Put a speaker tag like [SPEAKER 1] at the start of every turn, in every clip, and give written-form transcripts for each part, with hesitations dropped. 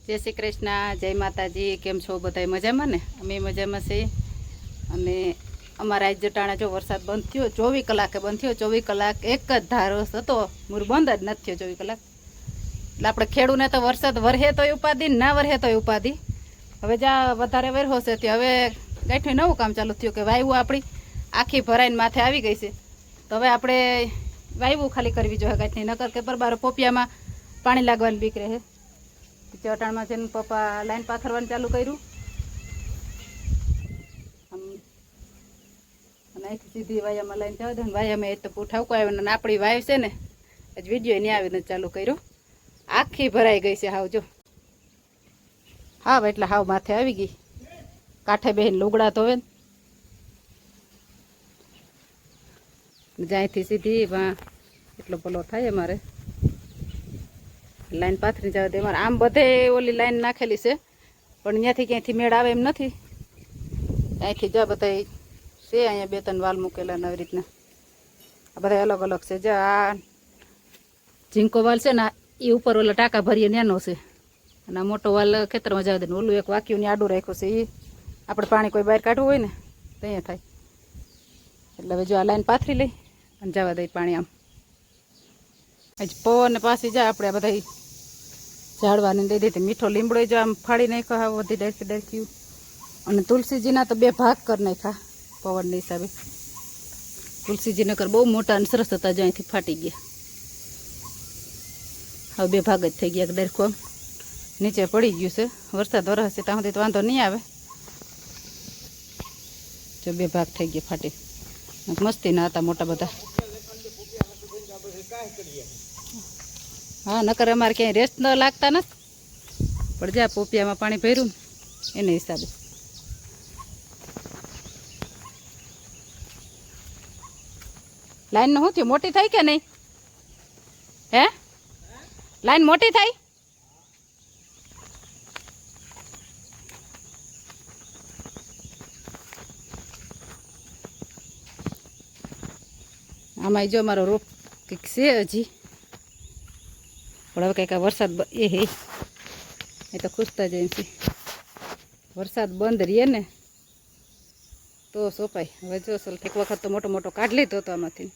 [SPEAKER 1] जय श्री कृष्ण, जय माताजी। केम छो बधाय मजामां ने? अमे मजामां छीए। अने अमारा आज जटाणा जो वरसाद बंद थयो 24 कलाके बंद थयो। 24 कलाक एक ज धारो हतो, मूर बंद ज नथी थयो 24 कलाक। એટલે આપણે ખેડૂને તો વરસાદ વરહે તોય ઉપાધિ, ના વરહે તોય ઉપાધિ। હવે જ્યાં વધારે વરહો છે ત્યાં હવે ગાંઠે નવું કામ ચાલુ થયું કે વાયુ આપણી આખી ભરાઈને માથે આવી ગઈ છે, તો હવે આપણે વાયુ ખાલી કરવી જોઈએ ગાંઠની, નકર કે પરબારો પોપિયામાં પાણી લાગવાની બીક રહે। ચટાણમાં જઈને પપ્પા લાઈન પાથરવાનું ચાલુ કર્યું અને અહીંથી સીધી વાયામાં લાઈન જવા દે ને વાયામાં એ તો પૂઠાવકો આવ્યો ને આપણી વાય છે ને આજ વિડીયો નહીં આવીને ચાલુ કર્યો, આખી ભરાઈ ગઈ છે હાવ। જો હાવ એટલે હાવ માથે આવી ગઈ, કાંઠે બેહીને લુગડા ધોવે ને જ્યાંથી સીધી એટલો ભલો થાય અમારે लाइन पाथरी जावे दे। मारे आम बधे ओली लाइन नाखेली छे पण अहींयाथी क्यांथी मेळ आवे एम नथी। અહીંથી जा बधाय छे अहींया बे त्रण वाल मूकेला नवी रीतना, आ बधाय अलग अलग छे। जो आ झींको वाल छे ने ई उपर ओला टाका भरीए नेनो छे अने आ मोटो वाल खेतरमां जावे दे। ओલું એક વાક્યુની આડું રાખ્યું છે, એ આપણે પાણી કોઈ બહાર કાઢવું હોય ને તો અહીંયા થાય। એટલે હવે જો આ લાઈન પાથરી લઈ અને જવા દઈ પાણી આમ। આજ પવન પાછી જાય આપણે આ બધા झाड़वानी दई देती। मीठो लीमड़ो जो आम फाड़ी नाख्यो हाव वधी डरकी डरक्यू अने तुलसीजीना तो 2 भाग कर नाख्या पवन हिसाबे। तुलसीजी नकर बहु मोटा अने सरस हता, जो अहींथी फाटी गया। हवे 2 भाग ज थई गया। डरको नीचे पड़ी गयुं छे, वरसाद वरसे ત્યાં સુધી તો વાંધો नहीं आवे। जो 2 भाग थई गया फाटी, मस्ती ना हता मोटा बधा। हाँ नकर अमारे क्या रेस्ट न लगता न पर जा पोपिया में पानी भर्यू एने हिसाबे। लाइन शू थी मोटी थी के नहीं? हे लाइन मोटी थी? आम जो अमारो रोप कंईक से हजी पण हवे कंईक वरसाद ए तो खूजता जाए। वरसाद बंद रहे ने तो सोपाय। हवे जो असल एक वखत तो मोटो मोटो काढ लीधो तो आमांथी।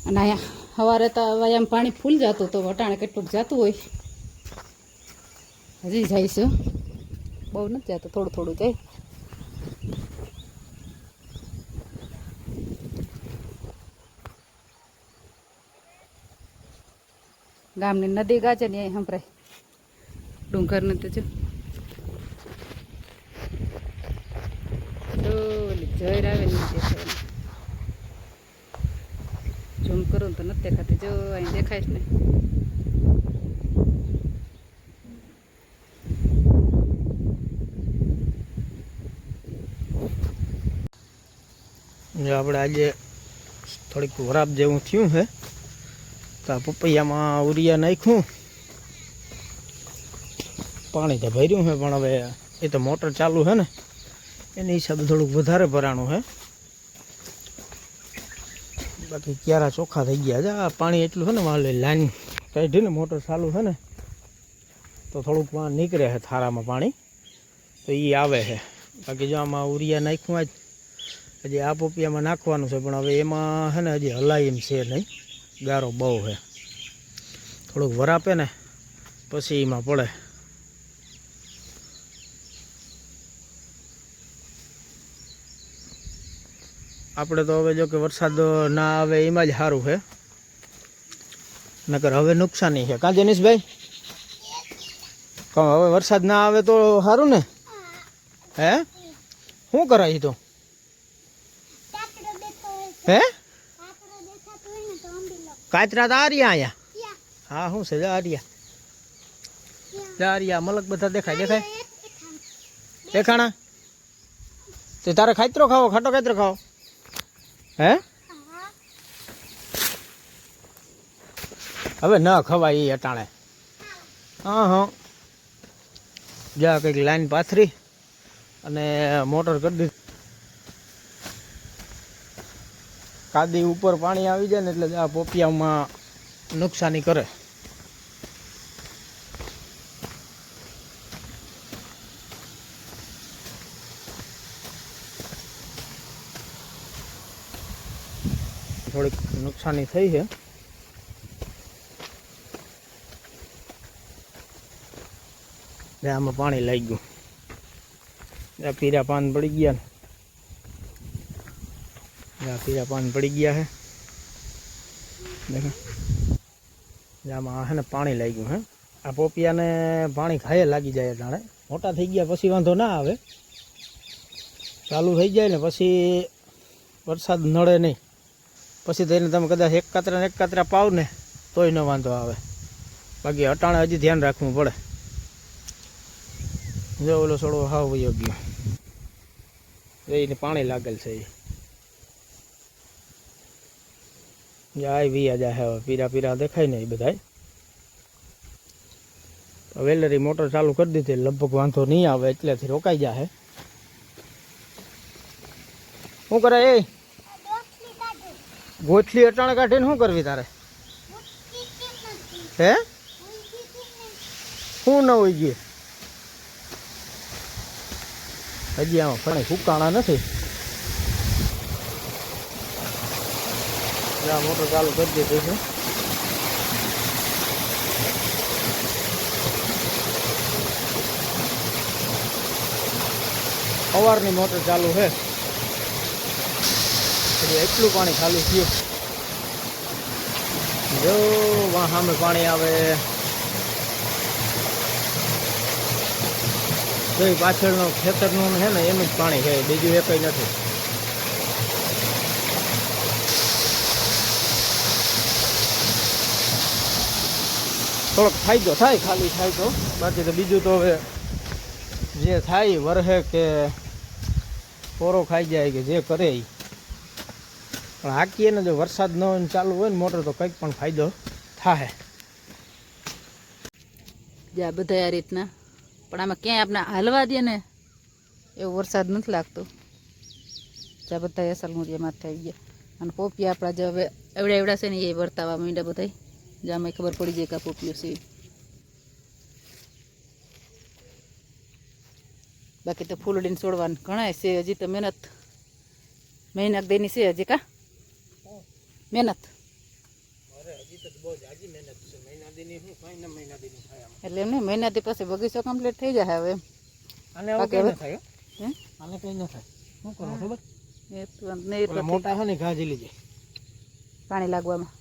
[SPEAKER 1] अने अहींया सवारे तो वायामां पाणी फूल जातुं तो अटाणे केटલું जातुं होय, हजी जाय छे, बहु नथी जातुं, थोडું थोडું जाय। गामनी नदी गाजे ने संभळाय, डूंगर ने तो जो ओली जयर आवे ने देखाय। झूम करूं तो नथी देखाती, जो अहीं देखाय ज नहीं।
[SPEAKER 2] આપણે આજે થોડીક વરાપ જેવું થયું છે તો પપૈયામાં ઉરિયા નાખ્યું, પાણી તો ભર્યું છે પણ હવે એ તો મોટર ચાલુ છે ને એની હિસાબે થોડુંક વધારે ભરાણું છે। બાકી ક્યારા ચોખ્ખા થઈ ગયા છે। આ પાણી એટલું છે ને વાલે લાઈન કાઢીને મોટર ચાલુ છે ને તો થોડુંક નીકળે છે થારામાં પાણી, તો એ આવે છે। બાકી જો આમાં ઉરિયા નાખ્યું આજ હજી આ પોપિયામાં નાખવાનું છે પણ હવે એમાં છે ને હજી હલાય એમ છે નહીં, ગારો બહુ છે। થોડુંક વરાપે ને પછી એમાં પડે। આપણે તો હવે જો કે વરસાદ ના આવે એમાં જ સારું છે, નકર હવે નુકસાની છે। કા જનીશભાઈ કહો હવે વરસાદ ના આવે તો સારું ને? હે શું કરાય તો? હે કાતરા તો આ રહ્યા અહીંયા? हाँ हूँ से जा रिया मलक बता देखाय देखाय देखाणा तो तारे खातरो खाओ, खाटो खातरो खाओ है? हवे न खवाय ई अटाणे। हाँ हाँ जा कंईक लाइन पाथरी अने मोटर कर दी। કાદી ઉપર પાણી આવી જાય ને એટલે આ પોપિયામાં નુકસાની કરે. થોડીક નુકસાની થઈ છે. આમાં પાણી લાગી ગયું. પીરા પાન પડી ગયા ને, પીરા પાન પડી ગયા છે. દેખો આમાં હે ને પાણી લાગ્યું હે. આ પોપિયાને પાણી ખાયે લાગી જાય જાણે. મોટા થઈ ગયા પછી વાંધો ના આવે, ચાલુ થઈ જાય ને પછી વરસાદ નડે નહીં. પછી તો એને તમે કદાચ એક કાતરા પાવ ને તોય ન વાંધો આવે. બાકી અટાણે હજી ધ્યાન રાખવું પડે. જો ઓલો છોડવો હાવ વયો ગયો, એને પાણી લાગેલ છે. જાય વિયા જાય હવે. પીરા પીરા દેખાય ને એ બધા. વેલેરી મોટર ચાલુ કરી દીધી, લગભગ વાંધો નહીં આવે, એટલેથી રોકાઈ જાય. શું કરે એ ગોઠલી અટાણે કાઢીને શું કરવી તારે? હે શું ન હોય ગયું? હજી આમાં ફણે ફૂકાણા નથી. મોટર ચાલુ કરી દીધી છે. સવારની મોટર ચાલુ છે, એટલું પાણી ખાલી થયું. જો વાહ સામે પાણી આવે. તો પાછળનો ખેતરનું છે ને એમ જ પાણી છે, બીજું એ કંઈ નથી. થોડોક ફાયદો થાય ખાલી થાય તો, બાકી તો બીજું તો હવે જે થાય વરહે કે પોરો ખાઈ જાય કે જે કરે એ. પણ હાકીએ ને જો વરસાદ ન હોય ને ચાલુ હોય ને મોટર તો કંઈક પણ ફાયદો થાય.
[SPEAKER 1] જ્યાં બધા આ રીતના, પણ આમાં ક્યાંય આપણે હાલવા દે ને એવો વરસાદ નથી લાગતો. જ્યાં બધા અસલ મૂરિયામાં થઈ ગયા. અને પોપિયા આપણા જે હવે એવડા એવડા છે ને એ વર્તાવા માંડ્યા બધા. જ્યાં ખબર પડી જાય કે આ પોપિયો છે. બાકી તો ફૂલડીને છોડવાનું ઘણા છે હજી તો. મહેનત દેની છે હજી. કા મહેનત એટલે એમ ને મહિનાથી પછી બગીચો કમ્પ્લીટ થઈ જાય હવે. પાણી લાગવામાં,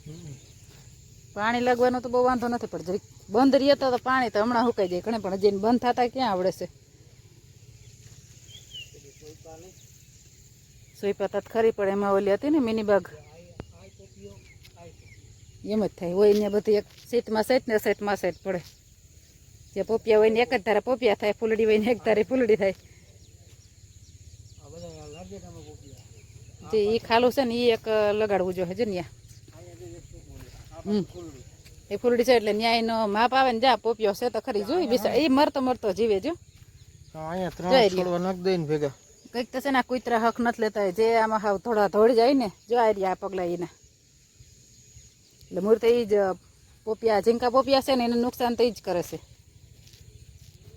[SPEAKER 1] પાણી લાગવાનો તો બહુ વાંધો નથી, પણ જરીક બંધ રહે તો પાણી તો હમણાં સુકાઈ જાય ઘણે. પણ હજી બંધ થતા ક્યાં આવડે છે? સોઈપા તત ખરી પડે. એમાં ઓલી હતી ને મિની બાગ, એમ જ થાય હોય ને બધી એક સીટમાં સેટ ને સેટમાં સેટ પડે. જે પોપિયા હોય ને એક જ ધારે પોપિયા થાય, ફૂલડી હોય ને એક ધારે ફૂલડી થાય. જે એ ખાલું છે ને એ એક લગાડવું જોઈએ છે ને. એ ફૂલડી છે એટલે ન્યાયનો માપ આવે ને. જા પોપિયો છે તો ખરી જોઈ બિસા એ મરતો જીવે. જો કંઈક તો છે ને કુતરા હક નથી લેતા. જે આમાં હાવ થોડા ધોળી જાય ને, જો આ રહ્યા પગલા એના. એટલે મૂર્તિ એ જ પોપિયા ઝીંકા પોપિયા છે ને એને નુકસાન તો એ જ કરે છે.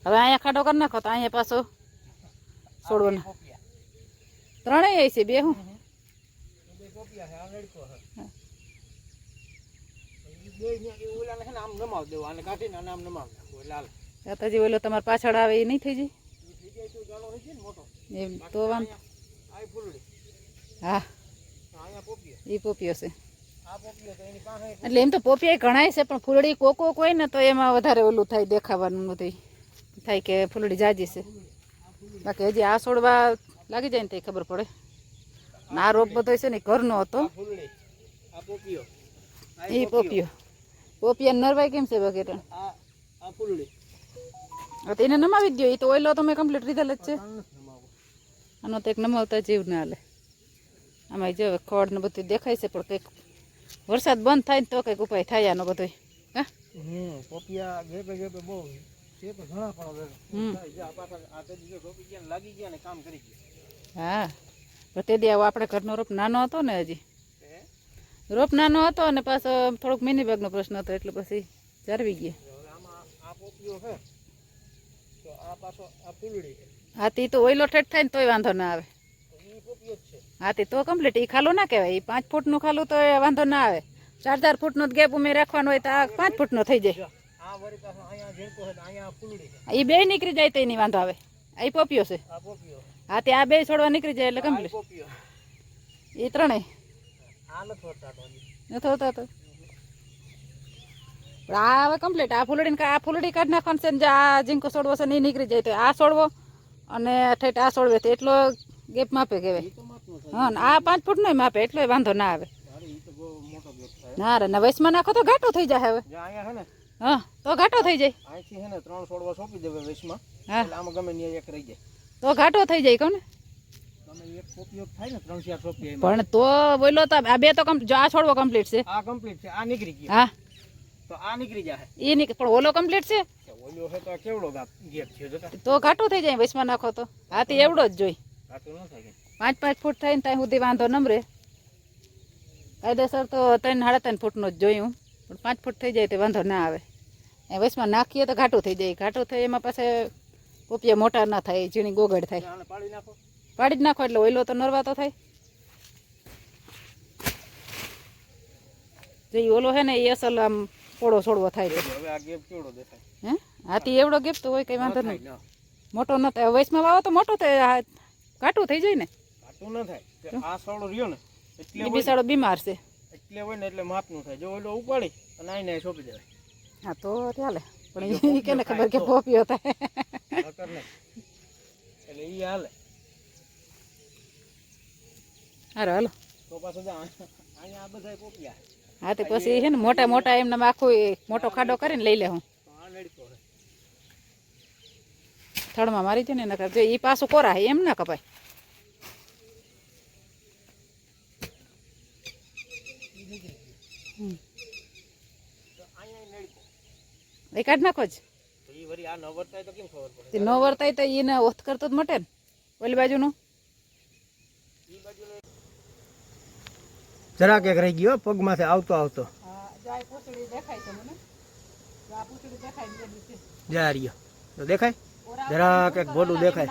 [SPEAKER 1] હવે અહીંયા ખાડો કરી નાખો તો અહીંયા પાછો છોડવાનો. ત્રણેય છે બે. હું હજી ઓલો તમારે પાછળ આવે એ નહીં થઈ જાય એમ તો વાંધો. હા એ પોપિયો છે. એટલે એમ તો પોપિયા ઘણાય છે, પણ ફૂલડી કોક હોય ને તો એમાં વધારે ઓલું થાય દેખાવાનું બધું થાય કે ફૂલડી જાજી છે. બાકી હજી આ છોડવા લાગી જાય ને તો ખબર પડે. આ રોપ બધો છે ને ઘરનો હતો. એ પોપિયો પોપિયા નરવાય કેમ છે વગેરે એને નમાવી દો. એ તો ઓઈલો તમે કમ્પ્લીટ રીધેલ જ છે. આનો તો એક નમાવતા જીવ ના હાલે. આમાં જો ખડ ને બધું દેખાય છે, પણ કંઈક વરસાદ બંધ થાય ને તો કંઈક ઉપાય થાય આનો બધો. હા પણ તે દી આપણે ઘરનો રોપ નાનો હતો ને હજી રોપ નાનો હતો અને પાછો થોડોક મિની બેગનો પ્રશ્ન હતો એટલે પછી જારવી ગયા.
[SPEAKER 2] હવે આમાં આ પોપિયો છે તો આ પાછો આ ફૂલડી છે.
[SPEAKER 1] હાથી તો ઓઈલો ઠેઠ થાય ને તોય વાંધો ના આવે.
[SPEAKER 2] તો ઈ પોપિયો જ છે.
[SPEAKER 1] હાથી તો કમ્પ્લીટ એ ખાલું ના કહેવાય. એ 5 ફૂટનું ખાલું તો એ વાંધો ના આવે. 4-4 ફૂટનો ગેપ ઉમે રાખવાનો હોય તો આ 5 ફૂટનો થઈ જાય.
[SPEAKER 2] આ વળી પાછો અહીંયા ઝીણકો છે અહીંયા ફૂલડી છે.
[SPEAKER 1] એ બે નીકળી જાય તો એની વાંધો આવે. એ પોપિયો છે.
[SPEAKER 2] આ પોપિયો
[SPEAKER 1] હાથી આ બે છોડવા નીકળી જાય એટલે કમ્પ્લીટ.
[SPEAKER 2] પોપિયો
[SPEAKER 1] એ ત્રણેય
[SPEAKER 2] આ નથી હોતા તો હજી.
[SPEAKER 1] નથી હોતા તો પણ આ હવે કમ્પ્લીટ. આ ફૂલડી કાઢી નાખવાનું છે ને જે આ ઝીંકો છોડવો છે ને એ નીકળી જાય તો આ છોડવો અને ઠેઠ આ છોડવે તો એટલો ગેપ માપે કહેવાય.
[SPEAKER 2] ઈ તો માપનો થાય.
[SPEAKER 1] હા ને આ 5 ફૂટનો માપે એટલે વાંધો ના આવે.
[SPEAKER 2] અરે ઈ તો બહુ મોટો ગેપ થાય.
[SPEAKER 1] ના રે ના વૈશમાં નાખો તો ઘાટો થઈ જાય હવે.
[SPEAKER 2] જે અહીંયા છે ને
[SPEAKER 1] હા તો ઘાટો થઈ જાય.
[SPEAKER 2] અહીંથી છે ને 3 છોડવા સોંપી દેવે વેશમાં.
[SPEAKER 1] હા
[SPEAKER 2] એટલે આમાં ગમે ત્યાં એક રહી જાય.
[SPEAKER 1] તો ઘાટો થઈ જાય કહું ને.
[SPEAKER 2] તમે એક ઉપયોગ થાય ને 3-4 સોંપીએ એમાં.
[SPEAKER 1] પણ તો બોલો તો આ બે તો જો આ છોડવો કમ્પ્લીટ છે.
[SPEAKER 2] આ કમ્પ્લીટ છે. આ નીકળી ગયો.
[SPEAKER 1] હા
[SPEAKER 2] તો આ નીકળી જાય.
[SPEAKER 1] એ નહીં પણ ઓલો કમ્પ્લીટ છે
[SPEAKER 2] ઓલો છે તો આ કેવડો ગેપ છે જોતા.
[SPEAKER 1] તો ઘાટો થઈ જાય વૈશમાં નાખો તો. હાથી એવડો જ જોઈ.
[SPEAKER 2] કાચું ન થાય કે
[SPEAKER 1] 5-5 ફૂટ થઈને ત્યાં સુધી વાંધો નમરે. કાયદેસર તો 3-3.5 ફૂટનો જ જોયું પણ 5 ફૂટ થઈ જાય તો વાંધો ના આવે. એ વૈશમાં નાખીએ તો ઘાટું થઈ જાય. ઘાટું થાય એમાં પાસે પોપિયા મોટા ના થાય ઝીણી ગોગડ થાય.
[SPEAKER 2] આને પાડી નાખો.
[SPEAKER 1] પાડી જ નાખો એટલે ઓઈલો તો નરવા તો થાય. જે ઈ ઓલો હે ને એ અસલ આમ પોળો છોડવો થાય છે.
[SPEAKER 2] હવે આ ગેપ કેવડો દેખાય.
[SPEAKER 1] હે હાથી એવડો ગેપ તો હોય કઈ વાંધો નહીં.
[SPEAKER 2] ના
[SPEAKER 1] મોટો ન થાય. વૈશમાં વાવો તો મોટો થાય ઘાટું થઈ જાય ને.
[SPEAKER 2] કાચું ન થાય. કે આ સોળો રહ્યો ને એટલે
[SPEAKER 1] એ
[SPEAKER 2] હોય
[SPEAKER 1] બિસાડો બીમાર છે.
[SPEAKER 2] એટલે હોય ને એટલે માપનું થાય. જો ઓલો ઉપાડી અને આઈને સોંપી દેવાય.
[SPEAKER 1] હા તો ચાલે પણ એ કેને ખબર કે પોપિયો થાય.
[SPEAKER 2] નકર નહીં. એટલે ઈ હાલે.
[SPEAKER 1] હારો હાલો.
[SPEAKER 2] તો પાછો અહીંયા આ બધા પોપિયા.
[SPEAKER 1] હા તે પછી છે ને મોટા એમને આખું મોટો ખાડો કરીને લઈ લે હું.
[SPEAKER 2] તો આ નડકો છે.
[SPEAKER 1] થડમાં મારી છે ને નકર જો એ પાછું કોરા હે એમ ના કપાય.
[SPEAKER 2] તો અહીંયા નડકો.
[SPEAKER 1] એ કાઢ નાખો જ.
[SPEAKER 2] તો ઈ વળી આ ન વર્તાય તો કેમ ખબર પડે?
[SPEAKER 1] તે ન વર્તાય તો એને ઓથ કરતો જ મટે ને ઓલી બાજુનું.
[SPEAKER 2] ઈ બાજુનો જરાક એક રહી ગયો પગમાંથી આવતો આવતો. જા રહ્યો તો દેખાય જરાક એક ભોડું દેખાય.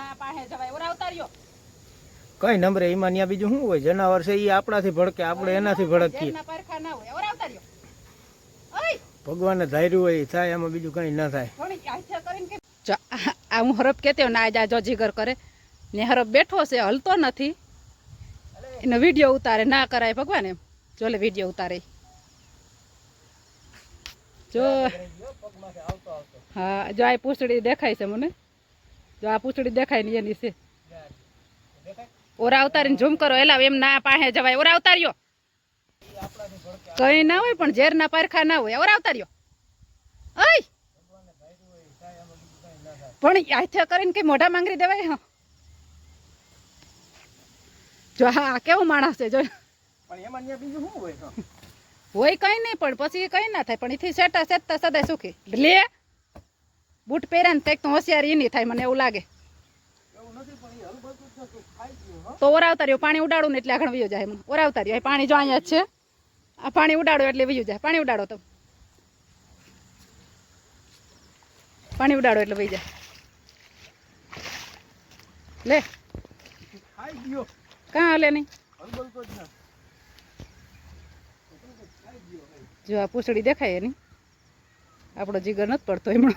[SPEAKER 2] કઈ નંબરે એમાં ત્યાં બીજું શું હોય? જનાવર છે એ આપણાથી ભડકે આપણે એનાથી ભડકીએ. ભગવાનને ધાર્યું હોય એ થાય એમાં બીજું કઈ ના થાય.
[SPEAKER 1] આ હું હરફ કેતી ના આજ જો જીગર કરે ને હરફ બેઠો છે હલતો નથી એનો વિડીયો ઉતારે ના કરાય ભગવાન એમ. જો લે વિડીયો ઉતારે જો. હા જો આ પૂંછડી દેખાય છે મને. જો આ પૂંછડી દેખાય ને એની છે. ઓરા ઉતારીને ઝૂમ કરો એલા એમ ના પાસે જવાય. ઓરા ઉતાર્યો કઈ ના હોય પણ ઝેર ના પારખા ના હોય. ઓરા ઉતાર્યો ઓય પણ હાથે કરીને કઈ મોઢા માંગરી દેવાય. હા જો હા કેવું માણસ છે જો.
[SPEAKER 2] પણ એમાં ત્યાં બીજું શું હોય?
[SPEAKER 1] હોય કઈ નહીં પણ પછી કઈ ના થાય. પણ એથી સેટતા સદાય સુખી લે. બૂટ પહેર્યા ને કંઈક તો હોશિયારી એની થાય મને એવું લાગે. તો ઓરા ઉતાર્યો પાણી ઉડાડું ને એટલે આગળ વયો જાય. ઓરા ઉતાર્યો પાણી જો અહીંયા જ છે. આ પાણી ઉડાડો એટલે વયું જાય. પાણી ઉડાડો તો પાણી ઉડાડો એટલે વહી જાય. લે કાં હાલે નહીં. જો આ પૂંછડી દેખાય એની આપણો જીગર નથી પડતો એમનો.